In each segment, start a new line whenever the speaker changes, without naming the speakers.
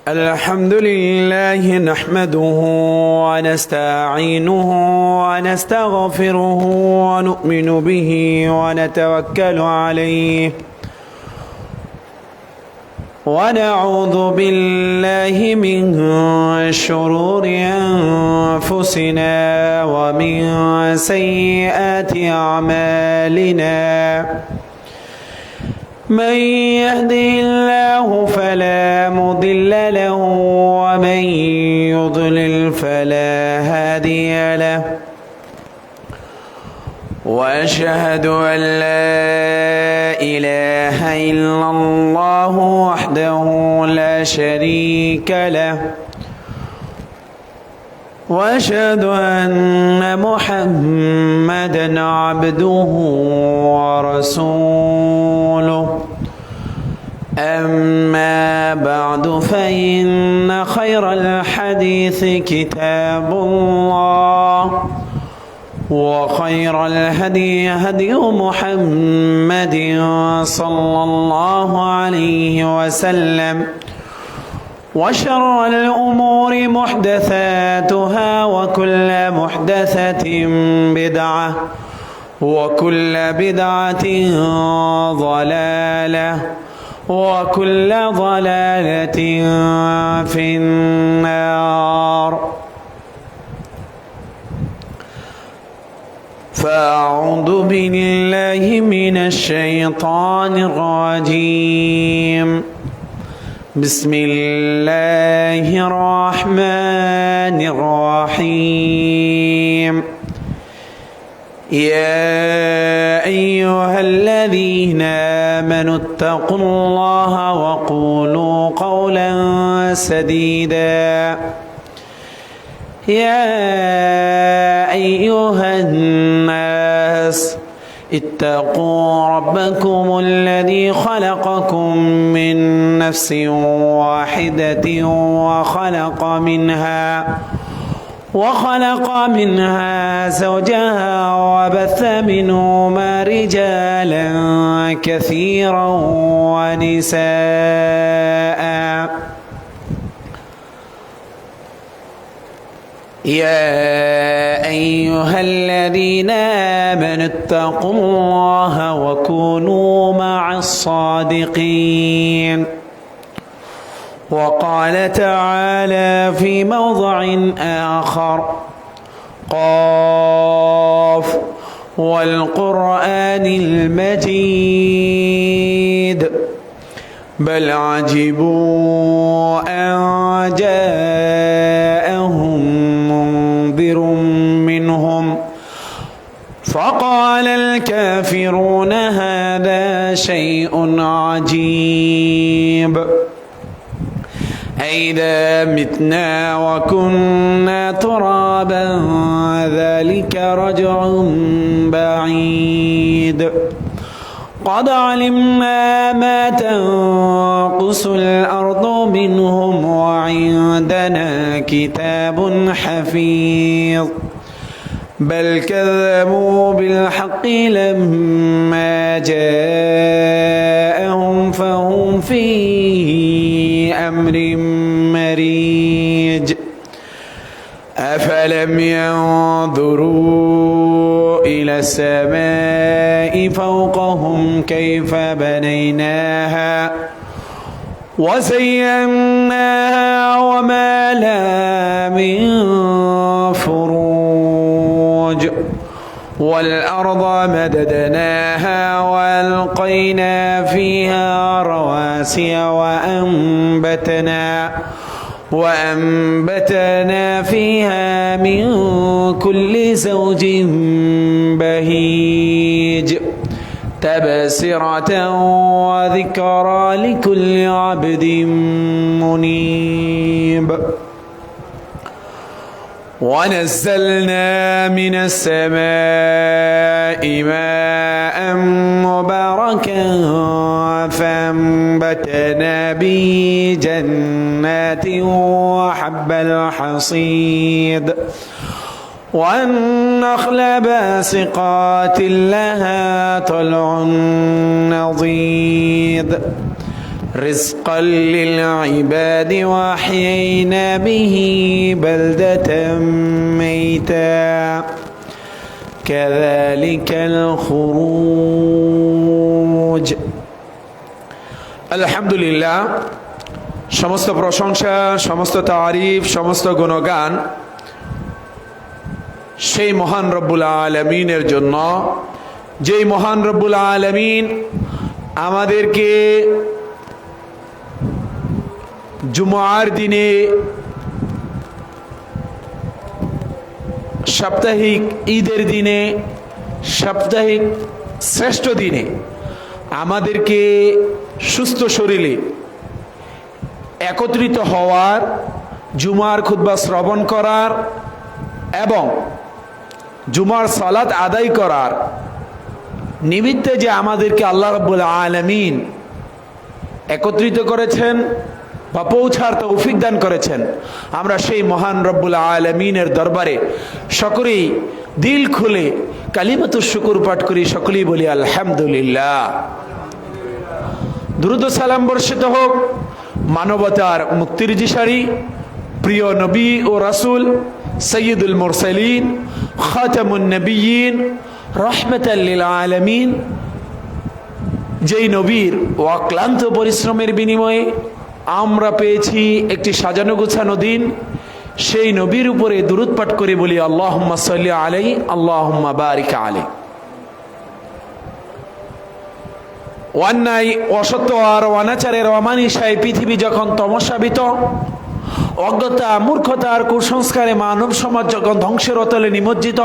الحمد لله نحمده ونستعينه ونستغفره ونؤمن به ونتوكل عليه ونعوذ بالله من شرور أنفسنا ومن سيئات أعمالنا من يهده الله فلا مضل له ومن يضلل فلا هادي له وأشهد أن لا إله إلا الله وحده لا شريك له وأشهد أن محمدًا عبده ورسوله أما بعد فإن خير الحديث كتاب الله وخير الهدي هدي محمد صلى الله عليه وسلم وشر الأمور محدثاتها وكل محدثة بدعة وكل بدعة ضلالة وكل ضلالة في النار فأعوذ بالله من الشيطان الرجيم بسم الله الرحمن الرحيم يا أيها الذين آمنوا اتقوا الله وقولوا قولا سديدا يا أيها الناس اتقوا ربكم الذي خلقكم من نفس واحدة وخلق منها زوجها وبث منهما رجالا كثيرا ونساء يا أيها الذين آمنوا اتقوا الله وكونوا مع الصادقين وقال تعالى في موضع آخر قاف والقرآن المجيد بل عجبوا أن جاءهم منذر منهم فقال الكافرون هذا شيء عجيب أئذا متنا وكنا ترابا ذلك رجع بعيد قد علمنا ما تنقص الأرض منهم وعندنا كتاب حفيظ بل كذبوا بالحق لما جاءهم فهم في أمر مريج أفلم ينظروا إلى السماء فوقهم كيف بنيناها وزيناها وما لها من فروج والأرض مددناها وألقينا فيها رواسي وأنبتنا فيها من كل زوج بهيج تبصرة وذكرى لكل عبد منيب ونزلنا من السماء ماء مباركا فأنبتنا به جنات وحب الحصيد والنخل باسقات لها طلع نضيد رزقا للعباد وأحيينا به بلدة ميتا كذلك الخروج الحمد لله সমস্ত প্রশংসা, সমস্ত তারিফ, সমস্ত গুণগান সেই মহান রব্বুল আলামিনের জন্য, যেই মহান রব্বুল আলামিন আমাদেরকে জুমার দিনে, সাপ্তাহিক ঈদের দিনে, সাপ্তাহিক শ্রেষ্ঠ দিনে আমাদেরকে সুস্থ শরীরে একত্রিত হওয়ার, জুমার খুতবা শ্রবণ করার এবং জুমার সালাত আদায় করার নিমিত্তে যে আমাদেরকে আল্লাহ রাব্বুল আলামিন একত্রিত করেছেন বা পৌঁছার তৌফিক দান করেছেন, আমরা সেই মহান রব্বুল আলামিনের দরবারে সকলেই দিল খুলে কালিমাতুশ শুকর পাঠ করি, সকলেই বলি আলহামদুলিল্লাহ। দুরূদ ও সালাম বর্ষিত হোক মানবতার মুক্তির দিশারি প্রিয় নবী ও রাসূল সৈয়দুল মুরসালিন খাতামুন নবিয়্যিন রাহমাতাল লিল আলামিন, যেই নবীর অক্লান্ত পরিশ্রমের বিনিময়ে আমরা পেয়েছি একটি সাজানো গোছানো দিন, সেই নবীর উপরে দুরূদ পাঠ করে বলি আল্লাহুম্মা সাল্লি আলাইহি আল্লাহুম্মা বারিক আলাইহি। অন্যায়, অসত্য আর অনাচারের অমানিসায় পৃথিবী যখন তমসাবিত, অজ্ঞতা, মূর্খতা আর কুসংস্কারে মানব সমাজ যখন ধ্বংসের অতলে নিমজ্জিত,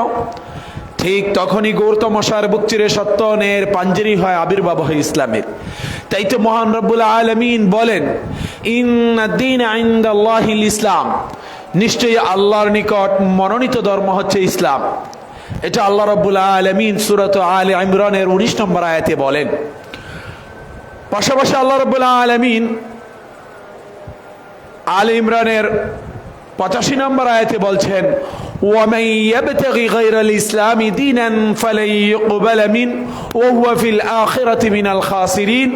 ঠিক তখনই গৌরতমশার বুক চিরে সত্যনের পাঞ্জেরি হয় আবির্ভাব হয় ইসলামের। তাই তো মহান রব্বুল আলামিন বলেন, ইন্নাদ-দীন ইনদাল্লাহিল ইসলাম, নিশ্চয়ই আল্লাহর নিকট মনোনীত ধর্ম হচ্ছে ইসলাম। এটা আল্লাহ রব্বুল আলামিন সূরা আলে ইমরানের 19 নম্বর আয়াতে বলেন। পাশাপাশি আল্লাহ রাব্বুল আলামিন আলে ইমরানের 85 নম্বর আয়াতে বলছেন, ওয়ামান ইয়াবতাগি গায়রাল ইসলামি দীনান ফালান ইউকবালা মিন ওয়া হুয়া ফিল আখিরাতি মিনাল খাসিরিন,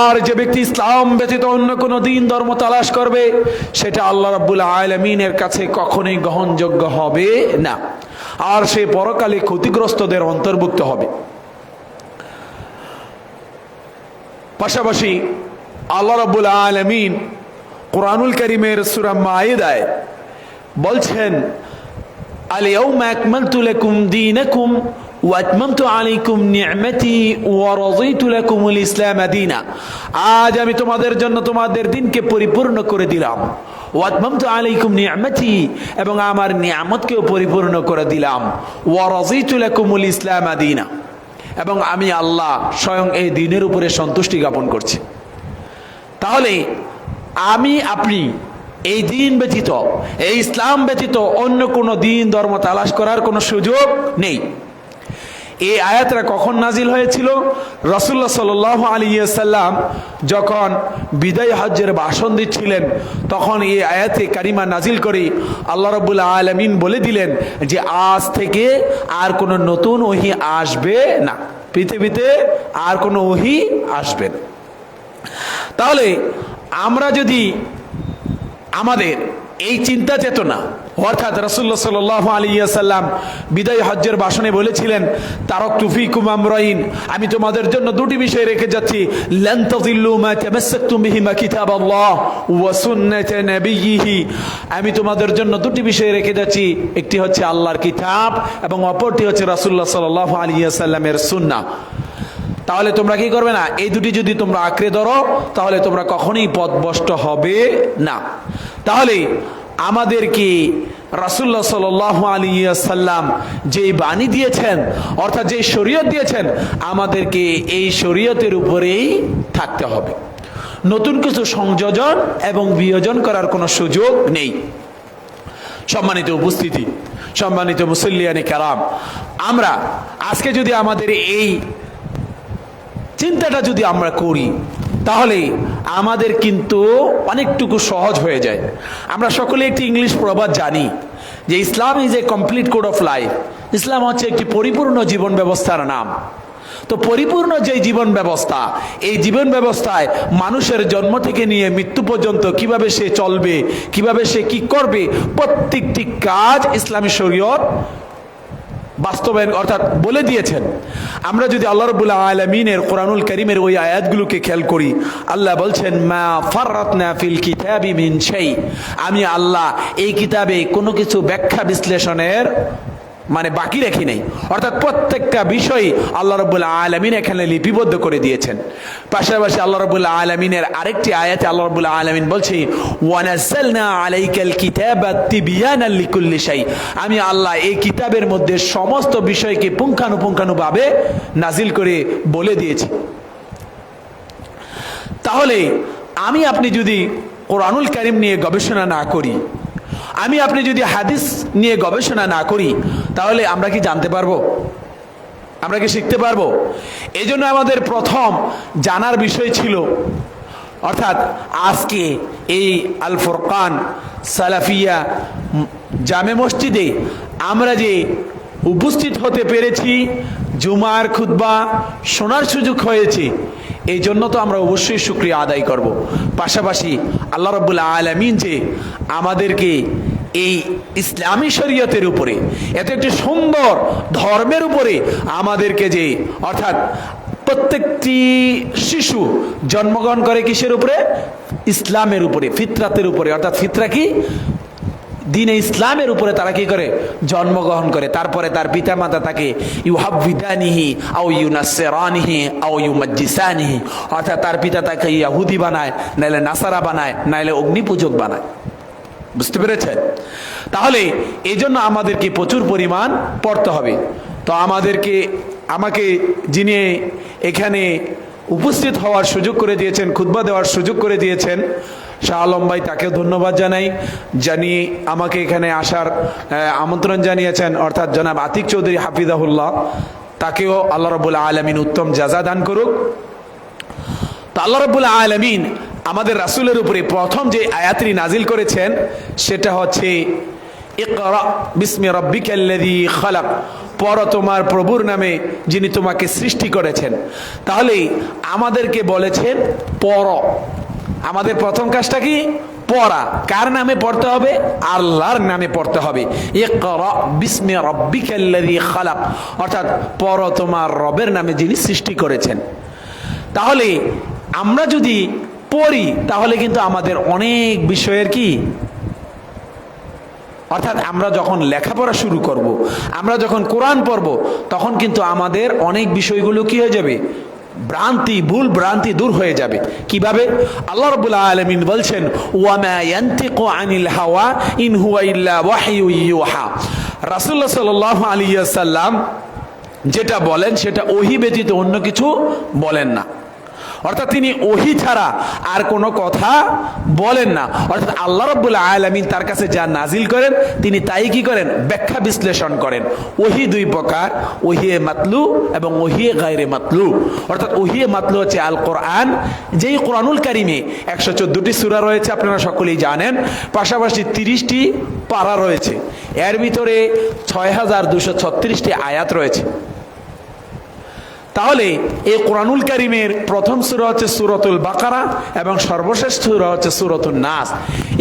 আর যে ব্যক্তি ইসলাম ব্যতীত অন্য কোন দিন ধর্ম তালাশ করবে সেটা আল্লাহ রাব্বুল আলামিনের কাছে কখনোই গ্রহণযোগ্য হবে না, আর সে পরকালে ক্ষতিগ্রস্তদের অন্তর্ভুক্ত হবে। পাশাপাশি আল্লাহ রাব্বুল আলামিন কুরআনুল কারীমের সূরা মাইদায় বলছেন, আল-ইয়াওমা আকমালতু লাকুম দীনাকুম ওয়া আতমামতু আলাইকুম নি'মাতি ওয়া রাযীতু লাকুমুল ইসলাম দীনা, আজ আমি তোমাদের জন্য তোমাদের দিনকে পরিপূর্ণ করে দিলাম। ওয়া আতমামতু আলাইকুম নি'মাতি, এবং আমার নিয়ামতকেও পরিপূর্ণ করে দিলাম। ওয়া রাযীতু লাকুমুল ইসলাম দীনা, এবং আমি আল্লাহ স্বয়ং এই দিনের উপরে সন্তুষ্টি জ্ঞাপন করছি। তাহলে আমি আপনি এই দিন ব্যতীত, এই ইসলাম ব্যতীত অন্য কোনো দিন ধর্ম তালাশ করার কোনো সুযোগ নেই। এই আয়াতটা কখন নাজিল হয়েছিল? রাসূলুল্লাহ সাল্লাল্লাহু আলাইহি ওয়াসাল্লাম যখন বিদায় হজ্জের ভাষণ দিচ্ছিলেন, তখন এই আয়াতে কারিমা নাজিল করে আল্লাহ রাব্বুল আলামিন বলে দিলেন যে আজ থেকে আর কোনো নতুন ওহী আসবে না, পৃথিবীতে আর কোনো ওহী আসবে না। তাহলে আমরা যদি আমাদের এই চিন্তা চেতনা, অর্থাৎ রাসূলুল্লাহ সাল্লাল্লাহু আলাইহি ওয়াসাল্লাম বিদায় হজ্জের ভাষণে বলেছিলেন, তারাকতু ফীকুম আমরাইন, আমি তোমাদের জন্য দুটি বিষয় রেখে যাচ্ছি, লান তাযিল্লু মা তামাসসাকতুম বিহিমা কিতাবাল্লাহ ওয়া সুন্নাত নবিয়্যিহি, আমি তোমাদের জন্য দুটি বিষয় রেখে যাচ্ছি, একটি হচ্ছে আল্লাহর কিতাব এবং অপরটি হচ্ছে রাসূলুল্লাহ সাল্লাল্লাহু আলাইহি ওয়াসাল্লামের সুন্নাহ। তাহলে তোমরা কি করবে না? এই দুটি যদি তোমরা আঁকড়ে ধরো তাহলে তোমরা কখনোই পথভ্রষ্ট হবে না। তাহলে আমাদেরকে রাসূলুল্লাহ সাল্লাল্লাহু আলাইহি ওয়াসাল্লাম যেই বাণী দিয়েছেন, অর্থাৎ যেই শরীয়ত দিয়েছেন, আমাদেরকে এই শরীয়তের উপরেই থাকতে হবে। নতুন কিছু সংযোজন এবং বিয়োজন করার কোনো সুযোগ নেই। সম্মানিত উপস্থিতি, সম্মানিত মুসল্লিয়ানে কেরাম, আমরা আজকে যদি আমাদের এই চিন্তাটা যদি আমরা করি তাহলে আমাদের কিন্তু অনেকটুকু সহজ হয়ে যায়। আমরা সকলে একটি ইংলিশ প্রবাদ জানি যে Islam is a complete code of life, ইসলাম হচ্ছে একটি পরিপূর্ণ জীবন ব্যবস্থার নাম। তো পরিপূর্ণ যে জীবন ব্যবস্থা, এই জীবন ব্যবস্থায় মানুষের জন্ম থেকে নিয়ে মৃত্যু পর্যন্ত কিভাবে সে চলবে, কিভাবে সে কি করবে, প্রত্যেকটি কাজ ইসলামী শরীয়ত বাস্তবায়ন অর্থাৎ বলে দিয়েছেন। আমরা যদি আল্লাহ রাব্বুল আলামিনের কোরআনুল কারীমের ওই আয়াতগুলোকে খেয়াল করি, আল্লাহ বলছেন মা ফাররাতনা ফিল কিতাবি মিন শাই, আমি আল্লাহ এই কিতাবে কোনো কিছু ব্যাখ্যা বিশ্লেষণের বাকি রেখি নাই। অর্থাৎ প্রত্যেকটা বিষয় আল্লাহ রাব্বুল আলামিন এখানে লিপিবদ্ধ করে দিয়েছেন। পাশাপাশি আল্লাহ রাব্বুল আলামিনের আরেকটি আয়াতে আল্লাহ রাব্বুল আলামিন বলছে ওয়া নাযালনা আলাইকাল কিতাবা তিবয়ানাল লিকুল্লি শাই, আমি আল্লাহ এই কিতাবের মধ্যে সমস্ত বিষয়কে পুঙ্খানুপুঙ্খানুভাবে নাজিল করে বলে দিয়েছি। তাহলে আমি আপনি যদি কোরআনুল কারীম নিয়ে গবেষণা না করি, আমি আপনি যদি হাদিস নিয়ে গবেষণা না করি, তাহলে আমরা কি জানতে পারবো? আমরা কি শিখতে পারবো? এই জন্য আমাদের প্রথম জানার বিষয় ছিল, অর্থাৎ আজকে এই আল ফুরকান সালাফিয়া জামে মসজিদে আমরা যে উপস্থিত হতে পেরেছি, জুমার খুতবা শোনার সুযোগ হয়েছে, এই জন্য তো আমরা অবশ্যই শুকরিয়া আদায় করব। পাশাপাশি আল্লাহ রাব্বুল আলামিন যে আমাদেরকে এই ইসলামী শরীয়তের উপরে, এত একটি সুন্দর ধর্মের উপরে আমাদেরকে যে, অর্থাৎ প্রত্যেকটি শিশু জন্মগ্রহণ করে কিসের উপরে? ইসলামের উপরে, ফিতরাতের উপরে। অর্থাৎ ফিতরা কি? দ্বীনে ইসলামের উপরে তারা কি করে? জন্মগ্রহণ করে। তারপরে তার পিতামাতা তাকে ইউহাব্বিদানিহি আও ইউনাসসিরানিহি আও ইউমাজ্জিসানিহি, অর্থাৎ তার পিতা তাকে ইহুদি বানায়, নাইলে নাসারা বানায়, নাইলে অগ্নিপূজক বানায়। বুঝতে পেরেছেন? তাহলে এই জন্য আমাদেরকে প্রচুর পরিমাণ পড়তে হবে। তো আমাকে যিনি এখানে উপস্থিত হওয়ার সুযোগ করে দিয়েছেন, খুতবা দেওয়ার সুযোগ করে দিয়েছেন, শাহ আলম ভাই, তাকেও ধন্যবাদ জানাই। জানিয়ে আমাকে এখানে আসার আমন্ত্রণ জানিয়েছেন, অর্থাৎ জনাব আতিক চৌধুরী হাফিজাহুল্লাহ, তাকেও আল্লাহ রাব্বুল আলামিন উত্তম জাযা দান করুক। তো আল্লাহ রাব্বুল আলামিন আমাদের রাসূলের উপরে প্রথম যে আয়াতটি নাজিল করেছেন সেটা হচ্ছে ইকরা বিসমি রাব্বিকাল্লাযী খালাক, পড়ো তোমার প্রভুর নামে যিনি তোমাকে সৃষ্টি করেছেন। তাহলে আমাদেরকে বলেছেন পড়ো। আমাদের প্রথম কাজটা কি? পড়া। কার নামে পড়তে হবে? আল্লাহর নামে পড়তে হবে। ইকরা বিসমি রাব্বিকাল্লাযী খালাক, অর্থাৎ পড়ো তোমার রবের নামে যিনি সৃষ্টি করেছেন। তাহলে আমরা যদি পড়ি তাহলে কিন্তু আমাদের অনেক বিষয়ের কি, অর্থাৎ আমরা যখন লেখাপড়া শুরু করব, আমরা যখন কোরআন পড়ব, তখন কিন্তু আমাদের অনেক বিষয়গুলো কি হয়ে যাবে? ভুল ভ্রান্তি দূর হয়ে যাবে। কিভাবে? আল্লাহ রাব্বুল আলামিন বলছেন ওয়া মা ইয়ানতিকু আনিল হাওয়া ইন হুয়া ইল্লা ওয়াহয়ু ইউহা, রাসূলুল্লাহ সাল্লাল্লাহু আলাইহি ওয়াসাল্লাম যেটা বলেন সেটা ওহী ব্যতীত অন্য কিছু বলেন না। অর্থাৎ তিনি ওহী ছাড়া আর কোনো কথা বলেন না। অর্থাৎ আল্লাহ রাব্বুল আলামিন তার কাছে যা নাজিল করেন তিনি তাই কি করেন? ব্যাখ্যা বিশ্লেষণ করেন। ওহী দুই প্রকার, ওহী মাতলু এবং ওহী গায়রে মাতলু। অর্থাৎ ওহী মাতলু হচ্ছে আল কোরআন, যেই কোরআনুল কারীমে 114টি সূরা রয়েছে, আপনারা সকলেই জানেন। পাশাপাশি 30টি পারা রয়েছে, এর ভিতরে 6236টি আয়াত রয়েছে। তাহলে এই কোরআনুল কারীমের প্রথম সূরা হচ্ছে সূরাতুল বাকারা এবং সর্বশেষ সূরা হচ্ছে সূরাতুন নাস।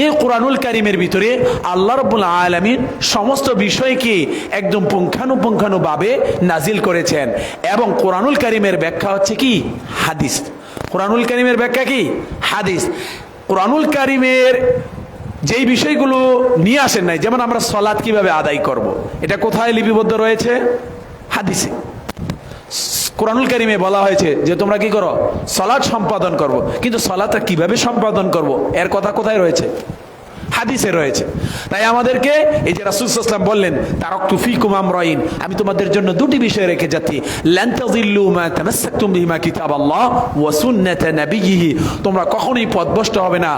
এই কোরআনুল কারীমের ভিতরে আল্লাহ রাব্বুল আলামিন সমস্ত বিষয়কে একদম পুঙ্খানুপুঙ্খানুভাবে নাজিল করেছেন। এবং কোরআনুল কারীমের ব্যাখ্যা হচ্ছে কি? হাদিস। কোরআনুল কারীমের ব্যাখ্যা কি? হাদিস। কোরআনুল কারীমের যেই বিষয়গুলো নিয়ে আসেন নাই, যেমন আমরা সালাত কিভাবে আদায় করব, এটা কোথায় লিপিবদ্ধ রয়েছে? হাদিসে। কোরআনুল কারীমে বলা হয়েছে যে তোমরা কি করো? সালাত সম্পাদন করব। কিন্তু সালাতটা কিভাবে সম্পাদন করব এর কথা কোথায় রয়েছে? হাদিসে রয়েছে। তাই আমাদেরকে এই যে রাসূল সাল্লাল্লাহু আলাইহি ওয়াসাল্লাম বললেন তারাকতু ফীকুম আমরাইন, আমি তোমাদের জন্য দুটি বিষয় রেখে যাচ্ছি, লান তাযিল্লু মা তামাসসাকতুম বিহিমা কিতাবাল্লাহ ওয়া সুন্নাতা নাবিয়্যিহি, তোমরা কখনোই পথভ্রষ্ট হবে না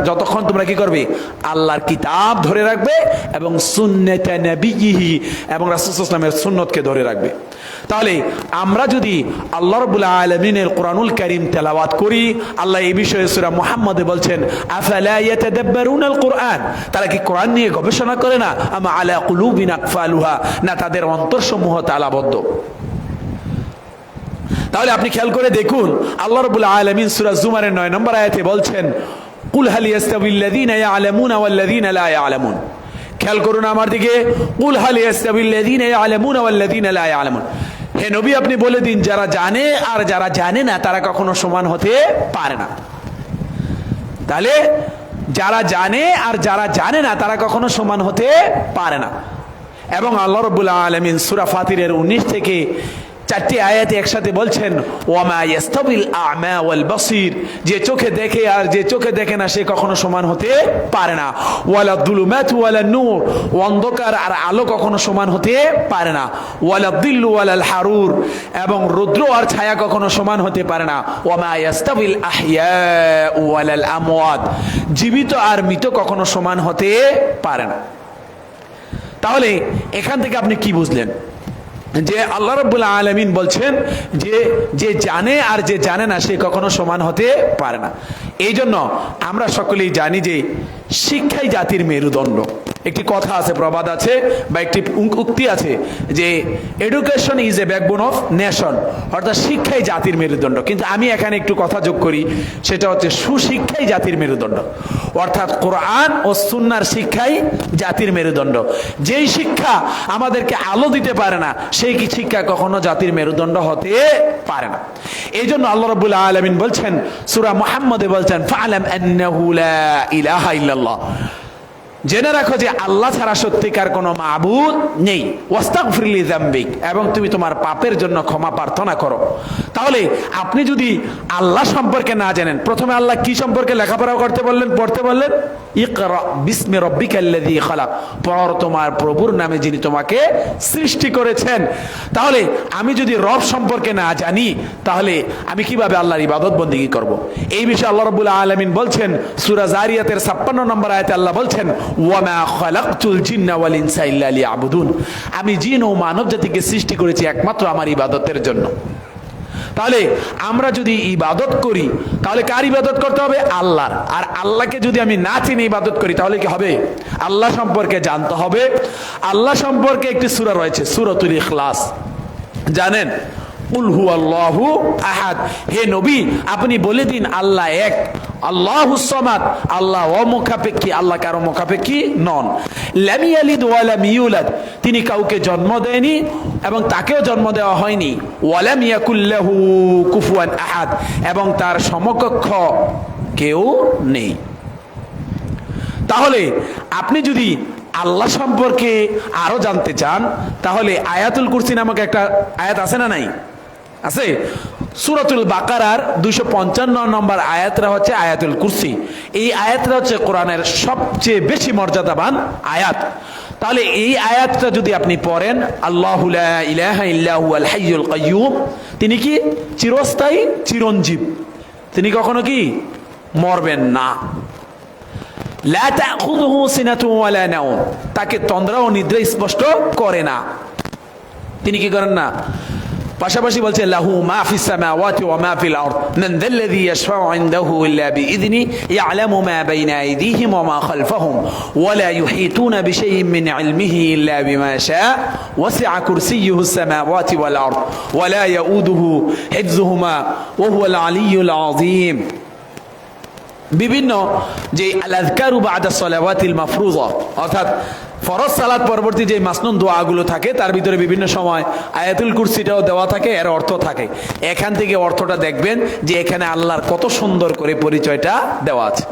যতক্ষণ তোমরা কি করবে? আল্লাহর কিতাব ধরে রাখবে এবং সুন্নাতা নাবিয়্যিহি এবং রাসূল সাল্লাল্লাহু আলাইহি ওয়াসাল্লামের সুন্নতকে ধরে রাখবে। তাহলে আমরা যদি আল্লাহ রাব্বুল আলামিনের কোরআনুল কারীম তেলাওয়াত করি, আল্লাহ এই বিষয়ে সূরা মুহাম্মদে বলছেন আফালা ইয়াতাদাব্বারুনাল কুরআন, তারা কি কোরআন নিয়ে গবেষণা করে না? আম আলা কুলুবিন আকফালুহা, না তাদের অন্তরসমূহ তালাবদ্ধ। তাহলে আপনি খেয়াল করে দেখুন, আল্লাহ রাব্বুল আলামিন সূরা জুমারের 9 নম্বর আয়াতে বলছেন, কুল হাল ইয়াস্তাবিল্লাযীনা ইয়ালামুনা ওয়াল্লাযীনা লা ইয়ালামুন। খেয়াল করুন আমার দিকে, কুল হাল ইয়াস্তাবিল্লাযীনা ইয়ালামুনা ওয়াল্লাযীনা লা ইয়ালামুন। হে নবী, আপনি বলে দিন, যারা জানে আর যারা জানে না তারা কখনো সমান হতে পারে না। তাহলে যারা জানে আর যারা জানে না তারা কখনো সমান হতে পারে না। এবং আল্লাহ রাব্বুল আলামিন সূরা ফাতিরের 19 থেকে 4টি আয়াতে একসাথে বলছেন, ওয়ামা ইয়াস্তাবিল আ'মা ওয়াল বাসীর, যে চোখে দেখে আর যে চোখে দেখে না সে কখনো সমান হতে পারে না। ওয়ালা যুলুমাতু ওয়ালা নূর, অন্ধকার আর আলো কখনো সমান হতে পারে না। ওয়ালা যিল্লু ওয়ালাল হারুর, এবং রৌদ্র আর ছায়া কখনো সমান হতে পারে না। ওয়ামা ইয়াস্তাবিল আহইয়াউ ওয়ালাল আমওয়াত, জীবিত আর মৃত কখনো সমান হতে পারে না। তাহলে এখান থেকে আপনি কি বুঝলেন? যে আল্লাহ রাব্বুল আলামিন বলছেন যে জানে আর যে জানে না সে কখনো সমান হতে পারে না। এই জন্য আমরা সকলেই জানি যে শিক্ষাই জাতির মেরুদণ্ড। একটি কথা আছে, প্রবাদ আছে বা একটি উক্তি আছে যে education is a backbone of nation, অর্থাৎ শিক্ষাই জাতির মেরুদণ্ড। কিন্তু আমি এখানে একটু কথা যোগ করি, সেটা হচ্ছে সুশিক্ষাই জাতির মেরুদণ্ড, অর্থাৎ কোরআন ও সুন্নাহর শিক্ষাই জাতির মেরুদণ্ড। যেই শিক্ষা আমাদেরকে আলো দিতে পারে না সেই শিক্ষা কখনো জাতির মেরুদণ্ড হতে পারে না। এই জন্য আল্লাহ রাব্বুল আলামিন বলছেন সূরা মুহাম্মদে বলছেন, ফা'লাম আন্নাহু লা ইলাহা ইল্লাল্লাহ, জেনে রাখো যে আল্লাহ ছাড়া সত্যিকার কোনো মাবুদ নেই। ওয়াস্তাগফির লিযামবিক, এবং তুমি তোমার পাপের জন্য ক্ষমা প্রার্থনা করো। তাহলে আপনি যদি আল্লাহ সম্পর্কে না জানেন, প্রথমে আল্লাহ কি সম্পর্কে লেখাপড়া পড়তে বললেন, ইকরা বিসমি রাব্বিকাল্লাযী খালাক, পড়ো তোমার প্রভুর নামে যিনি তোমাকে সৃষ্টি করেছেন। তাহলে আমি যদি রব সম্পর্কে না জানি তাহলে আমি কিভাবে আল্লাহর ইবাদত বন্দেগী করব? এই বিষয়ে আল্লাহ রাব্বুল আলামিন বলছেন সূরা যারিয়াতের 56 নম্বর আয়াতে আল্লাহ বলছেন, ওয়ামা খালাকতুল জিন্না ওয়াল ইনসা ইল্লা লিয়াবুদুন, আমি জিন ও মানব জাতিকে সৃষ্টি করেছি একমাত্র আমার ইবাদতের জন্য। তাহলে আমরা যদি ইবাদত করি তাহলে কার ইবাদত করতে হবে? আল্লাহর। আর আল্লাহকে যদি আমি না চিনি ইবাদত করি তাহলে কি হবে? আল্লাহ সম্পর্কে জানতে হবে। আল্লাহ সম্পর্কে একটি সূরা রয়েছে, সূরাতুল ইখলাস, জানেন? কুল হুয়াল্লাহু আহাদ, হে নবী আপনি বলে দিন আল্লাহ এক, আল্লাহুস সামাদ, আল্লাহ অমুখাপেক্ষী, আল্লাহ কারো মুখাপেক্ষী নন। লাম ইয়ালিদ ওয়া লাম ইউলাদ, তিনি কাউকে জন্ম দেয়নি এবং তাকেও জন্ম দেওয়া হয়নি। ওয়া লাম ইয়াকুল লাহু কুফুয়ান আহাদ, এবং তার সমকক্ষ কেউ নেই। তাহলে আপনি যদি আল্লাহ সম্পর্কে আরো জানতে চান তাহলে আয়াতুল কুরসি নামক একটা আয়াত আছে না নাই? আছে। সূরাতুল বাকারার 255 নম্বর আয়াতটা হচ্ছে আয়াতুল কুরসি। এই আয়াতটা হচ্ছে কোরআনের সবচেয়ে বেশি মর্যাদাবান আয়াত। তাহলে এই আয়াতটা যদি আপনি পড়েন, আল্লাহু লা ইলাহা ইল্লা হুয়াল হাইয়ুল কাইয়্যুম, তিনি কি চিরস্থায়ী চিরঞ্জীব, তিনি কখনো কি মরবেন না। লা তাখুযুহু সিনাতুন ওয়ালা নাওম, তাকে তন্দ্রা ও নিদ্রা স্পষ্ট করে না, তিনি কি করেন না। পাশাপাশি বলছে লাহু মা ফিস সামাওয়াতি ওয়া মা ফিল আরদ মান যাল্লাযী ইয়াশফাউ ইনদাহু ইল্লা বিইذনি ইয়ালামু মা বাইনা আইদিহিম ওয়া মা খালফাহুম ওয়া লা ইউহিতুনা বিশাইইন মিন ইলমিহি ইল্লা বিমা শাআ ওয়াসি'a কুরসিয়্যুহুস সামাওয়াতি ওয়াল আরদ ওয়া লা ইয়াউদুহু হিফযুহুমা ওয়া হুয়াল আলিয়্যুল আযীম। বিভিন্ন যে আল আযকারু বা'দা সালাওয়াতিল মাফরুযা, অর্থাৎ ফরজ সালাত পরবর্তী যে মাসনুন দোয়াগুলো থাকে তার ভিতরে বিভিন্ন সময় আয়াতুল কুরসিটাও দেওয়া থাকে, এর অর্থ থাকে। এখান থেকে অর্থটা দেখবেন যে এখানে আল্লাহর কত সুন্দর করে পরিচয়টা দেওয়া আছে।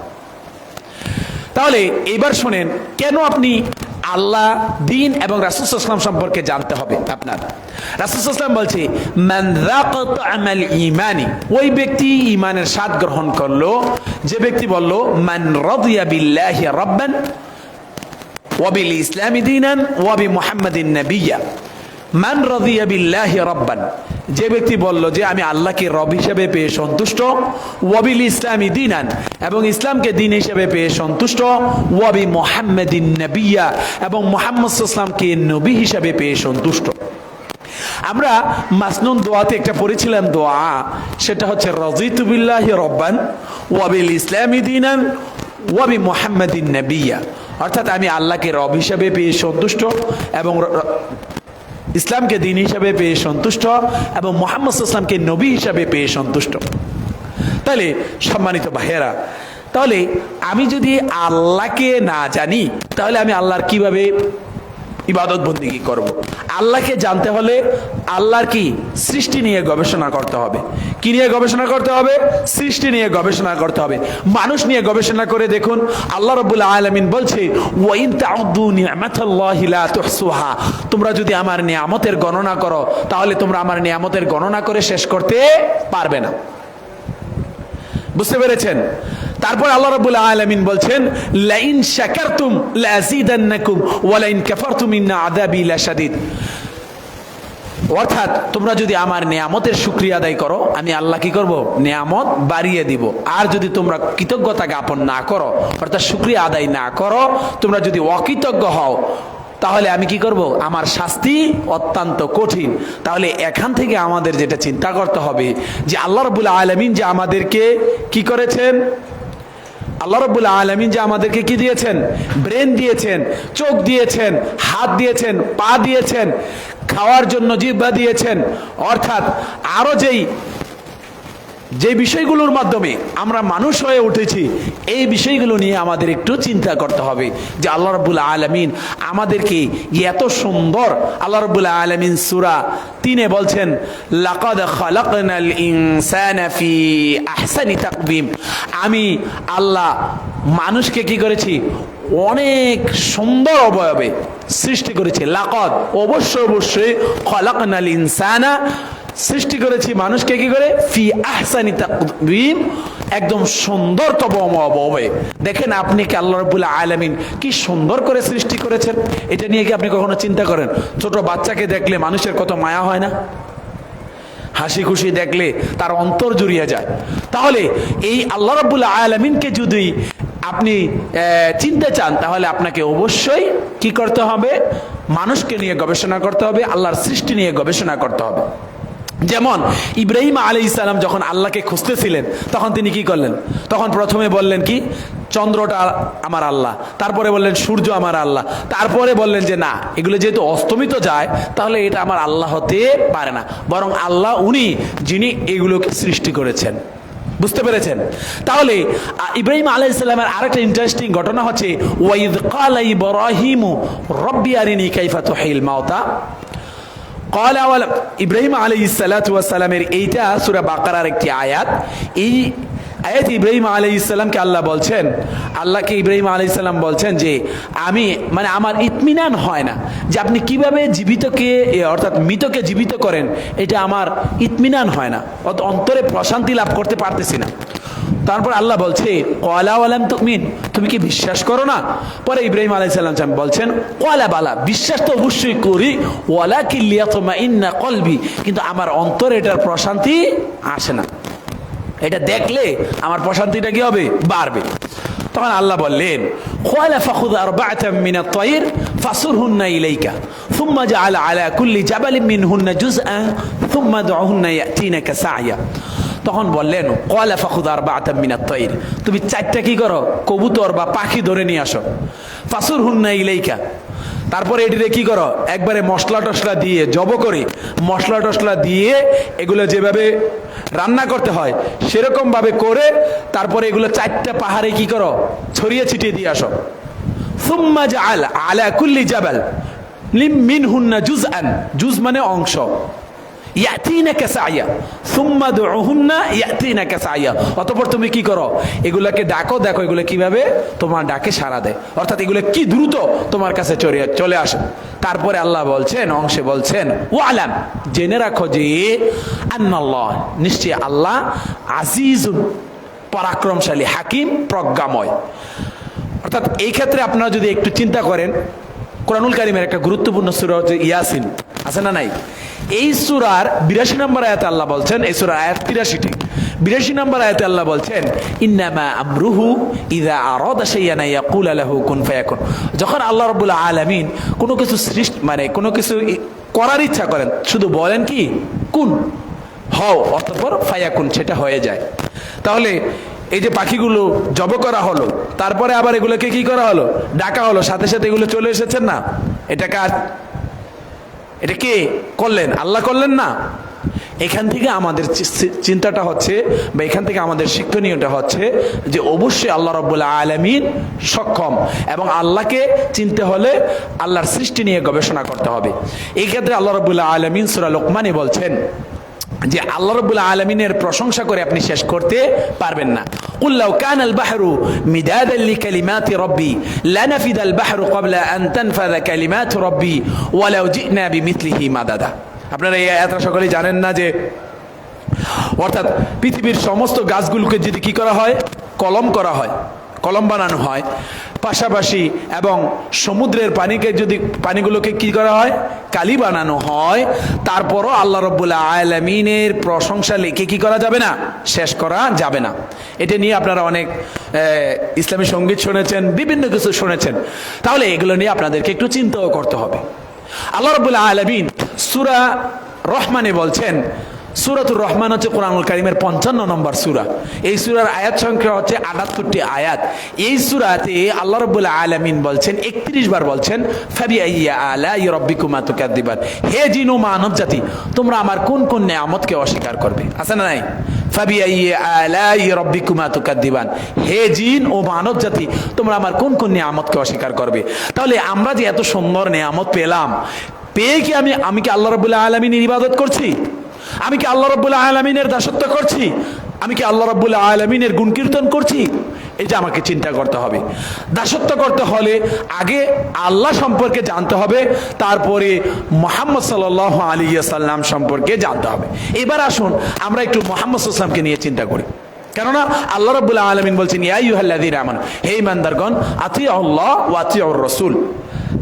তাহলে এবার শুনেন কেন আপনি আল্লাহ, দিন এবং রাসূল সাল্লাল্লাহু আলাইহি ওয়াসাল্লাম সম্পর্কে জানতে হবে আপনার। রাসূল সাল্লাল্লাহু আলাইহি ওয়াসাল্লাম বলছে, মান যাকা তা'মাল ঈমানি, ওই ব্যক্তি ঈমানের স্বাদ গ্রহণ করলো যে ব্যক্তি বলল মান রাদিয়া বিল্লাহি রাব্বান ওয়া বিল ইসলামি দীনান ওয়া বি মুহাম্মাদিন নাবিয়্যা। মান রাদিয়া বিল্লাহি রাব্বান, যে ব্যক্তি বলল যে আমি আল্লাহকে রব হিসেবে পেয়ে সন্তুষ্ট, ওয়া বিল ইসলামি দীনান, এবং ইসলামকে দিন হিসেবে পেয়ে সন্তুষ্ট, ওয়া বি মুহাম্মাদিন নাবিয়্যা, এবং মুহাম্মদ সাল্লাল্লাহু আলাইহি ওয়াসাল্লামকে নবী হিসেবে পেয়ে সন্তুষ্ট। আমরা মাসনুন দোয়াতে একটা পড়েছিলাম দোয়া, সেটা হচ্ছে রাযিতু বিল্লাহি রাব্বান ওয়া বিল ইসলামি দীনান ওয়া বি মুহাম্মাদিন নাবিয়্যা, অর্থাৎ আমি আল্লাহকে রব হিসেবে পেয়ে সন্তুষ্ট এবং ইসলামকে দিন হিসাবে পেয়ে সন্তুষ্ট এবং মুহাম্মদ সাল্লাল্লাহু আলাইহি ওয়াসাল্লামকে নবী হিসাবে পেয়ে সন্তুষ্ট। তাহলে সম্মানিত ভাইয়েরা, তাহলে আমি যদি আল্লাহকে না জানি তাহলে আমি আল্লাহর কিভাবে ইবাদত বন্দেগী করব? আল্লাহকে জানতে হলে আল্লাহর কি সৃষ্টি নিয়ে গবেষণা করতে হবে। কি নিয়ে গবেষণা করতে হবে? সৃষ্টি নিয়ে গবেষণা করতে হবে। মানুষ নিয়ে গবেষণা করে দেখুন, আল্লাহ রাব্বুল আলামিন বলছে ওয়া ইন তাউদ্দু নি'মাতাল্লাহি লা তুহসুহা, তোমরা যদি আমার নিয়ামতের গণনা করো তাহলে তোমরা আমার নিয়ামতের গণনা করে শেষ করতে পারবে না। বুঝতে পেরেছেন? তারপর আল্লাহ রাব্বুল আলামিন বলছেন লাইন শাকারতুম লাযিদান্নাকুম ওয়া লাইন কাফারতুম ইন্না আযাবি লাশাদীদ, অর্থাৎ তোমরা যদি আমার নিয়ামতের শুকরিয়া আদায় করো আমি আল্লাহ কি করব? নিয়ামত বাড়িয়ে দিব। আর যদি তোমরা কৃতজ্ঞতা জ্ঞাপন না করো, অর্থাৎ শুকরিয়া আদায় না করো, তোমরা যদি অকৃতজ্ঞ হও তাহলে আমি কি করব? আমার শাস্তি অত্যন্ত কঠিন। তাহলে এখান থেকে আমাদের যেটা চিন্তা করতে হবে যে আল্লাহ রাব্বুল আলামিন যে আমাদেরকে কি করেছেন, আল্লাহ রাব্বুল আলামিন যে আমাদেরকে কি দিয়েছেন? ব্রেন দিয়েছেন, চোখ দিয়েছেন, হাত দিয়েছেন, পা দিয়েছেন, খাওয়ার জন্য জিহ্বা দিয়েছেন, অর্থাৎ আরো যে বিষয়গুলোর মাধ্যমে আমরা মানুষ হয়ে উঠেছি এই বিষয়গুলো নিয়ে আমাদের একটু চিন্তা করতে হবে যে আল্লাহ রাব্বুল আলামিন আমাদেরকে এত সুন্দর, আল্লাহ রাব্বুল আলামিন সূরা 3 বলছেন লাকাদ খালাকনাল ইনসানা ফি আহসানি তাকবীম, আমি আল্লাহ মানুষকে কি করেছি? অনেক সুন্দর অবয়বে সৃষ্টি করেছি। লাকাদ অবশ্যই খালাকনাল ইনসানা সৃষ্টি করেছি মানুষকে কি করে? ফি আহসানি তাকবীম, একদম সুন্দরতম অবয়বে। দেখেন আপনি কি আল্লাহ রাব্বুল আলামিন কি সুন্দর করে সৃষ্টি করেছেন, এটা নিয়ে কি আপনি কখনো চিন্তা করেন? ছোট বাচ্চাকে দেখলে মানুষের কত মায়া হয় না? হাসি খুশি দেখলে তার অন্তর জুড়িয়ে যায়। তাহলে এই আল্লাহ রাব্বুল আলামিনকে যদি আপনি চিনতে চান তাহলে আপনাকে অবশ্যই কি করতে হবে? মানুষকে নিয়ে গবেষণা করতে হবে, আল্লাহর সৃষ্টি নিয়ে গবেষণা করতে হবে। যেমন ইব্রাহিম আলাইহিস সালাম যখন আল্লাহকে খুঁজতেছিলেন তখন তিনি কি করলেন? তখন প্রথমে বললেন কি? চন্দ্রটা আমার আল্লাহ, তারপরে বললেন সূর্য আমার আল্লাহ, তারপরে বললেন যে না, এগুলো যেহেতু অস্তমিত যায় তাহলে এটা আমার আল্লাহ হতে পারে না, বরং আল্লাহ উনি যিনি এগুলোকে সৃষ্টি করেছেন। বুঝতে পেরেছেন? তাহলে ইব্রাহিম আলাইহিস সালামের আরেকটা ইন্টারেস্টিং ঘটনা হচ্ছে ওয়াইদ ক্বালা ইব্রাহিমু রব্বি আরিনি কাইফা তুহিল মাউতা, ইব্রাহিম আলাইহিস সালাতু ওয়াস সালামের এইটা সূরা বাকারার একটি আয়াত। এই আয়াত ইব্রাহিম আলাইহিস সালামকে আল্লাহ বলছেন, আল্লাহকে ইব্রাহিম আলাইহিস সালাম বলছেন যে আমি আমার ইতমিনান হয় না যে আপনি কিভাবে জীবিতকে অর্থাৎ মৃতকে জীবিত করেন, এটা আমার ইতমিনান হয় না, অন্তরে প্রশান্তি লাভ করতে পারতেছি না। তারপর আল্লাহ বলছে ক্বালা ওয়ালাম তুমিন, তুমি কি বিশ্বাস করো না? পরে ইব্রাহিম আলাইহিস সালাম বলছেন ক্বালা বালা, বিশ্বাস তো অবশ্যই করি, ওয়ালাকিন লিয়াতমাইন্না কলবি, কিন্তু আমার অন্তরে এটার প্রশান্তি আসে না, এটা দেখলে আমার প্রশান্তিটা কি হবে? বাড়বে। তখন আল্লাহ বললেন ক্বালা ফাখুয আরবা'তাম মিনাত তায়র ফাসুরহুন্না ইলাইকা সুম্মা জাআল আলা কুল্লি জাবালিন মিনহুন্না জুজআন সুম্মা দু'হুন্না ইয়াতিনাকা সা'য়া। তখন বললেন ক্বালা ফাখুয আরবা'তাম মিনাত তায়র, তুমি 4টা কি করো? কবুতর বা পাখি ধরে নিয়ে আসো। ফাসুরহুন্না ইলাইকা, তারপরে এটিতে কি করো? একবারে মশলা টশলা দিয়ে জব করে মশলা টশলা দিয়ে এগুলো যেভাবে রান্না করতে হয় সেরকম ভাবে করে তারপরে এগুলো 4টা পাহাড়ে কি করো? ছড়িয়ে ছিটিয়ে দিয়ে আসো। সুম্মা জাআল আলা কুল্লি জাবাল মিনহুন্না জুজআন, জুজ মানে অংশ, ইয়াতিনাকা সা'য়া সুম্মা দু'হুন্না ইয়াতিনাকা সা'য়া, অতঃপর তুমি কি করো? এগুলাকে ডাকো, দেখো এগুলো কিভাবে তোমার ডাকে সাড়া দেয়, অর্থাৎ এগুলো কি দ্রুত তোমার কাছে চলে আসে। তারপরে আল্লাহ বলছেন, অংশে বলছেন ওয়ালাম, জেনে রাখো যে আন্নাল্লাহ, নিশ্চয় আল্লাহ আজিজুন, পরাক্রমশালী, হাকিম, প্রজ্ঞাময়। অর্থাৎ এই ক্ষেত্রে আপনারা যদি একটু চিন্তা করেন, কোরআনুল কারীমের একটা গুরুত্বপূর্ণ সূরা হচ্ছে ইয়াসিন, আছে না নাই? এই সূরার 82 নম্বর আয়াতে আল্লাহ বলছেন, এই সূরার আয়াত 83টি, 82 নম্বর আয়াতে আল্লাহ বলছেন ইন্নামা আমরুহু ইযা আরাদা শাইআন ইয়াকুলা লাহু কুন ফায়াকুন। যখন আল্লাহ রাব্বুল আলামিন কোনো কিছু সৃষ্টি কোনো কিছু করার ইচ্ছা করেন, শুধু বলেন কি কুন, হও, অতঃপর ফায়াকুন, সেটা হয়ে যায়। তাহলে এই যে পাখিগুলো জব করা হলো, তারপরে আবার এগুলোকে কি করা হলো? ডাকা হলো, সাথে সাথে এগুলো চলে এসেছেন না? এটা কার? এটা কে করলেন? আল্লাহ করলেন না? এখান থেকে আমাদের চিন্তাটা হচ্ছে, বা এখান থেকে আমাদের শিক্ষণীয়টা হচ্ছে যে অবশ্যই আল্লাহ রাব্বুল আলামিন সক্ষম, এবং আল্লাহকে চিনতে হলে আল্লাহর সৃষ্টি নিয়ে গবেষণা করতে হবে। এই ক্ষেত্রে আল্লাহ রাব্বুল আলামিন সূরা লোকমানে বলছেন যে আল্লাহ রাব্বুল আলামিনের প্রশংসা করে আপনি শেষ করতে পারবেন না। قل لو كان البحر مدادا لكلمات ربي لنفد البحر قبل أن تنفذ كلمات ربي ولو جئنا بمثله مددا। আপনারা এই আয়াতটা সকলেই জানেন না যে অর্থাৎ পৃথিবীর সমস্ত গাছগুলোকে যদি কি করা হয়, কলম করা হয়, কলম বানানো হয়, পাশাপাশি এবং সমুদ্রের পানিগুলোকে কি করা হয়, কালি বানানো হয়, তারপরও আল্লাহ রাব্বুল আলামিনের প্রশংসা লিখে কি করা যাবে না, শেষ করা যাবে না। এটা নিয়ে আপনারা অনেক ইসলামী সঙ্গীত শুনেছেন, বিভিন্ন কিছু শুনেছেন। তাহলে এগুলো নিয়ে আপনাদেরকে একটু চিন্তাও করতে হবে। আল্লাহ রাব্বুল আলামিন সূরা রহমানে বলছেন, সূরাতুর রহমান হচ্ছে কোরআনুল কারীমের 55 নম্বর সূরা। এই সূরার আয়াত সংখ্যা হচ্ছে 78টি আয়াত। এই সূরাতে আল্লাহ রাব্বুল আলামিন বলছেন 31 বার বলছেন ফাবিআইয়ি আলাই রাব্বিকুমা তুকাদ্দিবান, হে জিন ও মানব জাতি তোমরা আমার কোন কোন নিয়ামতকে অস্বীকার করবে। আছে না নাই? ফাবিআইয়ি আলাই রাব্বিকুমা তুকাদ্দিবান, হে জিন ও মানব জাতি তোমরা আমার কোন কোন নিয়ামতকে অস্বীকার করবে। তাহলে আমরা যে এত সুন্দর নিয়ামত পেলাম, পেয়ে কি আমি কি আল্লাহ রাব্বুল আলামিনের ইবাদত করছি? আমি কি আল্লাহ রাব্বুল আলামিনের দাসত্ব করছি? আমি কি আল্লাহ রাব্বুল আলামিনের গুণ কীর্তন করছি? এটা আমাকে চিন্তা করতে হবে। দাসত্ব করতে হলে আগে আল্লাহ সম্পর্কে জানতে হবে, তারপরে মুহাম্মদ সাল্লাল্লাহু আলাইহি ওয়াসাল্লাম সম্পর্কে জানতে হবে। এবার আসুন আমরা একটু মুহাম্মদ সাল্লাল্লাহু আলাইহি ওয়াসাল্লামকে নিয়ে চিন্তা করি। কেননা আল্লাহ রাব্বুল আলামিন বলছেন ইয়া আইয়ুহাল্লাযীনা আমানু, হে ঈমানদারগণ, আতিউল্লাহ ওয়া আতিউর রাসূল,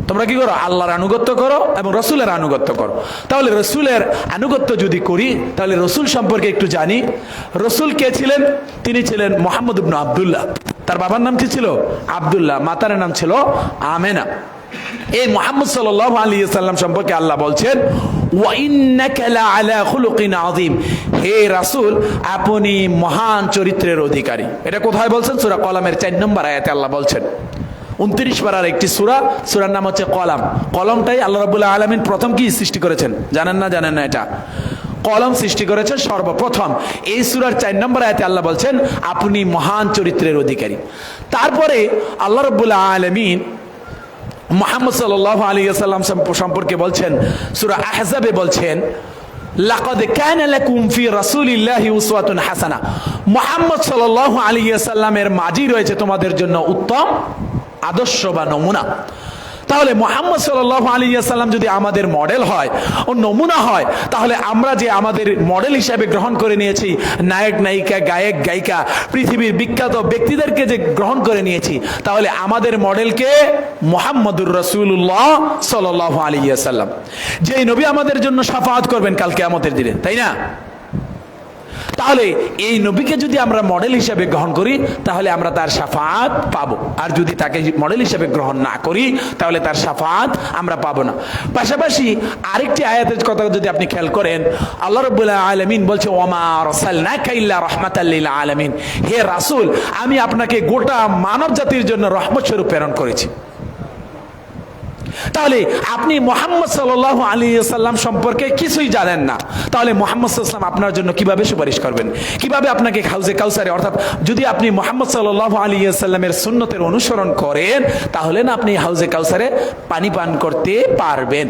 তোমরা কি করো, আল্লাহর আনুগত্য করো এবং রসুলের আনুগত্য করো। তাহলে রসুলের আনুগত্য যদি করি, তাহলে রসুল সম্পর্কে একটু জানি। রসুল কে ছিলেন? তিনি ছিলেন মুহাম্মদ ইবনে আব্দুল্লাহ। তার বাবার নাম কি ছিল? আব্দুল্লাহ। মাতার নাম ছিল আমেনা। এই মুহাম্মদ সাল্লাল্লাহু আলাইহি ওয়াসাল্লাম সম্পর্কে আল্লাহ বলছেন ওয়া ইন্নাকা লাআলা খুলুকিন আযীম, হে রাসূল আপনি মহান চরিত্রের অধিকারী। এটা কোথায় বলছেন? সূরা কলামের 4 নম্বর আয়াতে আল্লাহ বলছেন। 29 পারার একটি সূরার নাম হচ্ছে কলাম। কলমটাই আল্লাহ রাব্বুল আলামিন প্রথম কি সৃষ্টি করেছেন? জানেন না? জানেন না? এটা কলম সৃষ্টি করেছেন সর্বপ্রথম। এই সূরার 4 নম্বর আয়াতে আল্লাহ বলছেন আপনি মহান চরিত্রের অধিকারী। তারপরে আল্লাহ রাব্বুল আলামিন মুহাম্মদ সাল্লাল্লাহু আলাইহি ওয়াসাল্লাম সম্পর্কে বলছেন, সূরা আহজাবে বলছেন লাকাদ কানা লাকুম ফি রাসূলিল্লাহি উসওয়াতুন হাসানাহ, মুহাম্মদ সাল্লাল্লাহু আলাইহি ওয়াসাল্লামের মাঝেই রয়েছে তোমাদের জন্য উত্তম আদর্শ বা নমুনা। তাহলে মুহাম্মদ সাল্লাল্লাহু আলাইহি ওয়াসাল্লাম যদি আমাদের মডেল হয় ও নমুনা হয়, তাহলে আমরা যে আমাদের মডেল হিসেবে গ্রহণ করে নিয়েছি নায়ক নায়িকা, গায়ক গায়িকা, পৃথিবীর বিখ্যাত ব্যক্তিদেরকে যে গ্রহণ করে নিয়েছি, তাহলে আমাদের মডেলকে মুহাম্মদুর রাসূলুল্লাহ সাল্লাল্লাহু আলাইহি ওয়াসাল্লাম, যেই নবী আমাদের জন্য শাফাআত করবেন কাল কিয়ামতের দিনে, তাই না? তাহলে এই নবীকে যদি আমরা মডেল হিসেবে গ্রহণ করি, তাহলে আমরা তার শাফাআত পাবো। আর যদি তাকে মডেল হিসেবে গ্রহণ না করি, তাহলে তার শাফাআত আমরা পাবো না। পাশাপাশি আরেকটি আয়াতের কথা যদি আপনি খেয়াল করেন, আল্লাহ রাব্বুল আলামিন বলছে ওয়ামা আরসালনাকা ইল্লা রাহমাতাল লিল আলামিন, হে রাসূল আমি আপনাকে গোটা মানব জাতির জন্য রহমত স্বরূপ প্রেরণ করেছি। তাহলে আপনি মুহাম্মদ সাল্লাল্লাহু আলাইহি ওয়াসাল্লাম সম্পর্কে কিছুই জানেন না, তাহলে মুহাম্মদ সাল্লাল্লাহু আলাইহি ওয়াসাল্লাম আপনার জন্য কিভাবে সুপারিশ করবেন? কিভাবে আপনাকে হাউজে কাউসারে, অর্থাৎ যদি আপনি মুহাম্মদ সাল্লাল্লাহু আলাইহি ওয়াসাল্লামের সুন্নতের অনুসরণ করেন, তাহলে না আপনি হাউজে কাউসারে পানি পান করতে পারবেন।